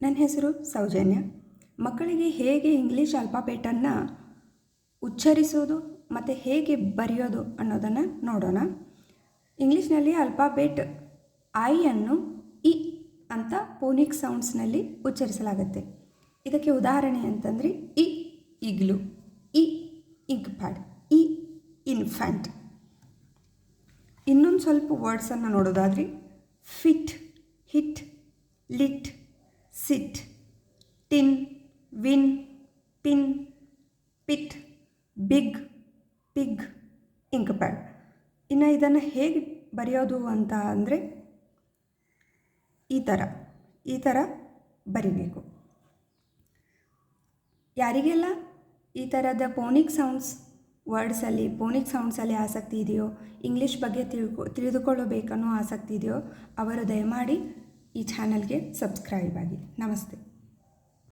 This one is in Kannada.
ನನ್ನ ಹೆಸರು ಸೌಜನ್ಯ. ಮಕ್ಕಳಿಗೆ ಹೇಗೆ ಇಂಗ್ಲೀಷ್ ಆಲ್ಫಾಬೆಟನ್ನು ಉಚ್ಚರಿಸೋದು ಮತ್ತು ಹೇಗೆ ಬರೆಯೋದು ಅನ್ನೋದನ್ನು ನೋಡೋಣ. ಇಂಗ್ಲೀಷ್ನಲ್ಲಿ ಆಲ್ಫಾಬೆಟ್ ಐಯನ್ನು ಇ ಅಂತ ಫೋನಿಕ್ ಸೌಂಡ್ಸ್ನಲ್ಲಿ ಉಚ್ಚರಿಸಲಾಗುತ್ತೆ. ಇದಕ್ಕೆ ಉದಾಹರಣೆ ಅಂತಂದರೆ ಇ ಇಗ್ಲು, ಇ ಇಂಕ್ ಪ್ಯಾಡ್, ಇ ಇನ್ಫ್ಯಾಂಟ್. ಇನ್ನೊಂದು ಸ್ವಲ್ಪ ವರ್ಡ್ಸನ್ನು ನೋಡೋದಾದರೆ fit, hit, lit, sit, tin, win, pin, pit, big, pig, ink pad. ಇನ್ನು ಇದನ್ನು ಹೇಗೆ ಬರೆಯೋದು ಅಂತ ಅಂದರೆ ಈ ಥರ ಬರಿಬೇಕು. ಯಾರಿಗೆಲ್ಲ ಈ ಥರದ ಫೋನಿಕ್ ಸೌಂಡ್ಸಲ್ಲಿ ಆಸಕ್ತಿ ಇದೆಯೋ, ಇಂಗ್ಲೀಷ್ ಬಗ್ಗೆ ತಿಳಿದುಕೊಳ್ಳಬೇಕನ್ನೋ ಆಸಕ್ತಿ ಇದೆಯೋ ಅವರು ದಯಮಾಡಿ ಈ ಚಾನಲ್ಗೆ ಸಬ್ಸ್ಕ್ರೈಬ್ ಆಗಿ. ನಮಸ್ತೆ.